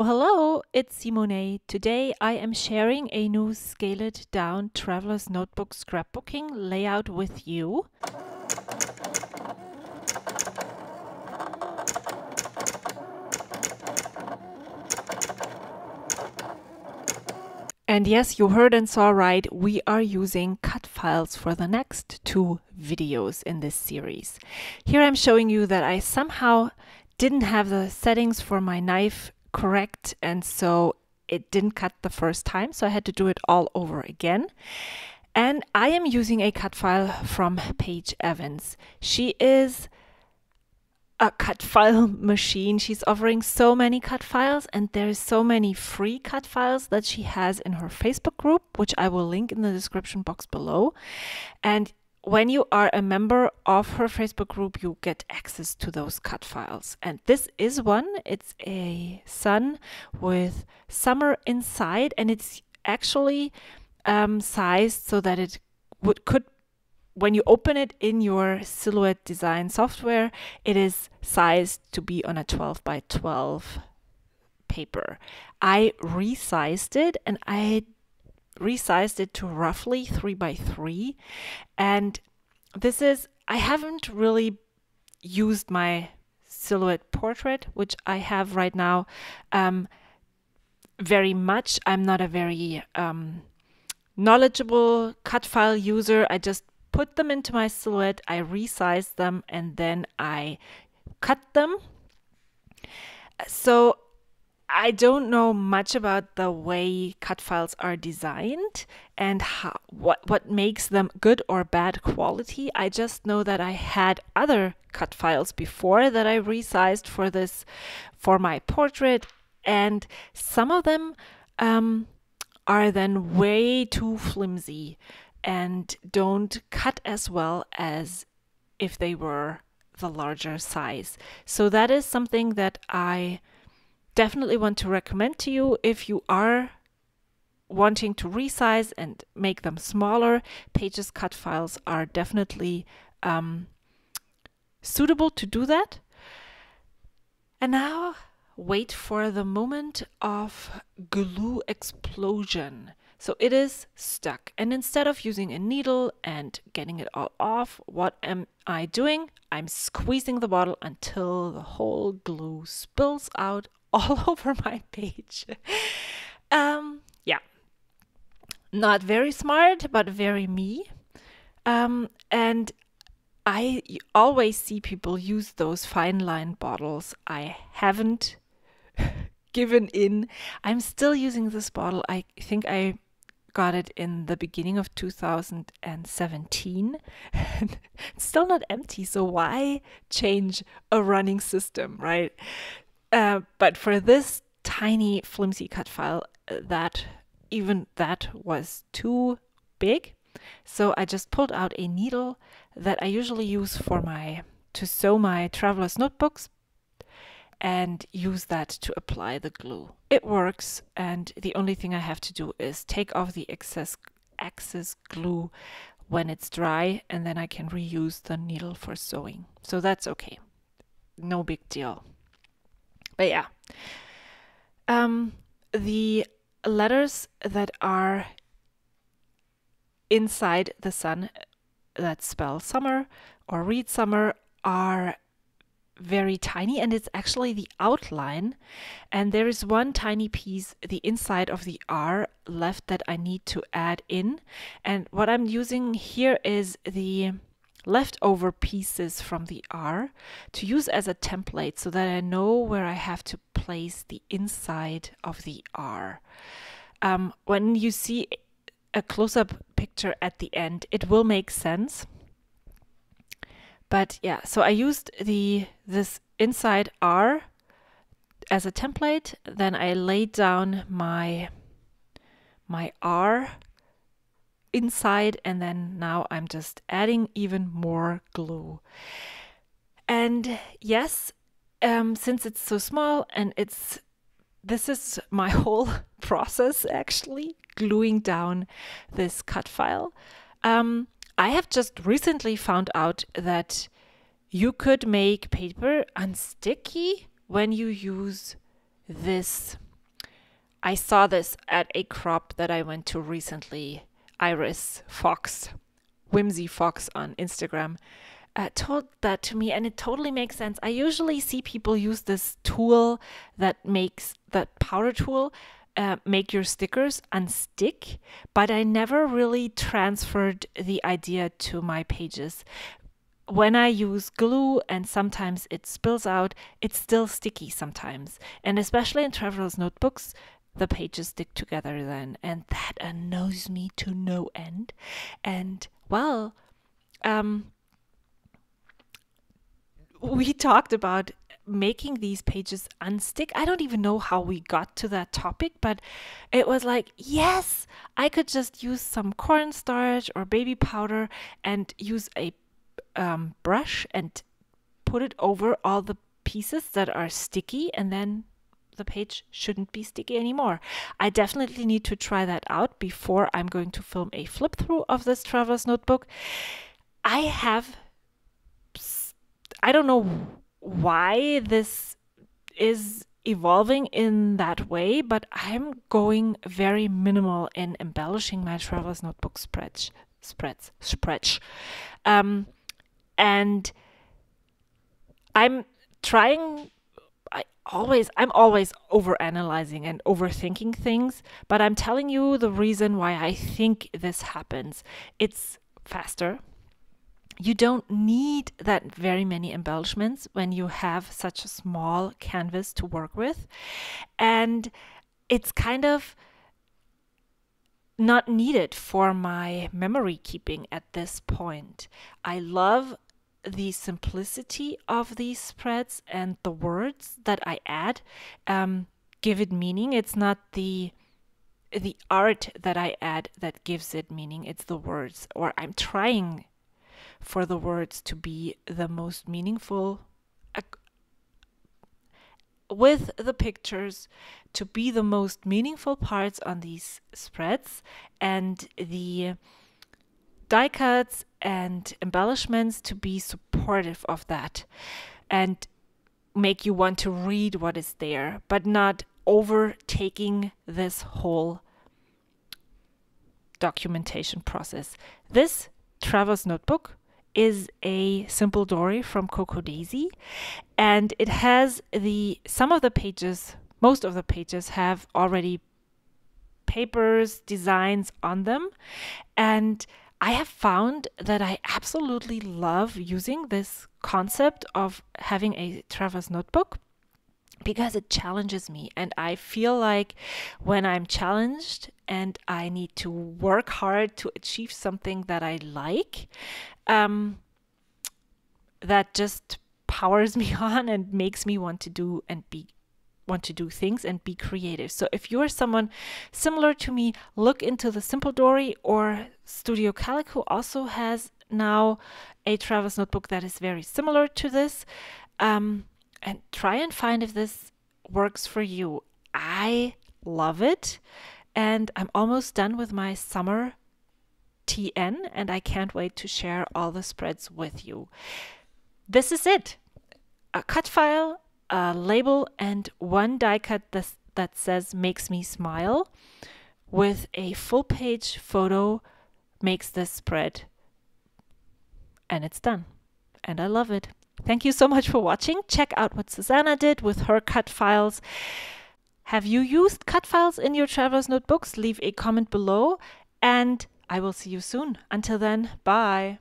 Well, hello, it's Seemownay. Today I am sharing a new scaled down traveler's notebook scrapbooking layout with you. And yes, you heard and saw right, we are using cut files for the next two videos in this series. Here I'm showing you that I somehow didn't have the settings for my knife correct, and so it didn't cut the first time, so I had to do it all over again. And I am using a cut file from Paige Evans. She is a cut file machine. She's offering so many cut files, and there's so many free cut files that she has in her Facebook group, which I will link in the description box below. And when you are a member of her Facebook group, you get access to those cut files. And this is one. It's a sun with summer inside, and it's actually sized so that it could, when you open it in your Silhouette design software, it is sized to be on a 12 by 12 paper. I resized it, and I resized it to roughly 3 by 3. And this is, I haven't really used my Silhouette portrait, which I have right now, very much. I'm not a very knowledgeable cut file user. I just put them into my Silhouette, I resized them, and then I cut them. So I don't know much about the way cut files are designed and what makes them good or bad quality. I just know that I had other cut files before that I resized for my portrait, and some of them are then way too flimsy and don't cut as well as if they were the larger size. So that is something that I definitely want to recommend to you if you are wanting to resize and make them smaller. Paige's cut files are definitely suitable to do that. And now wait for the moment of glue explosion. So it is stuck, and instead of using a needle and getting it all off, what am I doing? I'm squeezing the bottle until the whole glue spills out all over my page. Yeah, not very smart, but very me. And I always see people use those fine line bottles. I haven't given in. I'm still using this bottle. I think I got it in the beginning of 2017 and it's still not empty, so why change a running system, right? But for this tiny flimsy cut file, that was too big, so I just pulled out a needle that I usually use to sew my traveler's notebooks, and use that to apply the glue. It works, and the only thing I have to do is take off the excess glue when it's dry, and then I can reuse the needle for sewing. So that's okay. No big deal. But yeah, the letters that are inside the sun that spell summer or read summer are very tiny, and it's actually the outline, and there is one tiny piece, the inside of the R, left that I need to add in. And what I'm using here is the leftover pieces from the R to use as a template so that I know where I have to place the inside of the R. When you see a close-up picture at the end, it will make sense. But yeah, so I used this inside R as a template, then I laid down my R inside, and then now I'm just adding even more glue. And yes, since it's so small, and this is my whole process actually, gluing down this cut file. I have just recently found out that you could make paper unsticky when you use this I saw this at a crop that I went to recently. Iris Fox, Whimsy Fox on Instagram, told that to me, and it totally makes sense. I usually see people use this tool that powder tool, make your stickers unstick, but I never really transferred the idea to my pages. When I use glue and sometimes it spills out, it's still sticky sometimes. And especially in traveler's notebooks, the pages stick together then. And that annoys me to no end. And well, we talked about making these pages unstick. I don't even know how we got to that topic, but it was like, yes, I could just use some cornstarch or baby powder and use a brush and put it over all the pieces that are sticky, and then the page shouldn't be sticky anymore. I definitely need to try that out before I'm going to film a flip through of this traveler's notebook. I don't know why this is evolving in that way, but I'm going very minimal in embellishing my traveler's notebook spreads. And I'm trying, I'm always overanalyzing and overthinking things, but I'm telling you the reason why I think this happens. It's faster. You don't need that very many embellishments when you have such a small canvas to work with. And it's kind of not needed for my memory keeping at this point. I love the simplicity of these spreads and the words that I add give it meaning. It's not the art that I add that gives it meaning. It's the words, or I'm trying for the words to be the most meaningful with the pictures, to be the most meaningful parts on these spreads, and the die cuts and embellishments to be supportive of that and make you want to read what is there, but not overtaking this whole documentation process. This traveler's notebook is a simple dory from Coco Daisy, and it has most of the pages have already papers, designs on them, and I have found that I absolutely love using this concept of having a traveler's notebook because it challenges me, and I feel like when I'm challenged and I need to work hard to achieve something that I like, that just powers me on and makes me want to do things and be creative. So if you're someone similar to me, look into the Simple Dory, or Studio Calico also has now a traveler's notebook that is very similar to this, and try and find if this works for you. I love it, and I'm almost done with my summer TN, and I can't wait to share all the spreads with you. This is it. A cut file, a label, and one die cut that says "makes me smile" with a full page photo makes this spread, and it's done, and I love it. Thank you so much for watching. Check out what Suzanna did with her cut files. Have you used cut files in your traveler's notebooks? Leave a comment below, and I will see you soon. Until then, bye.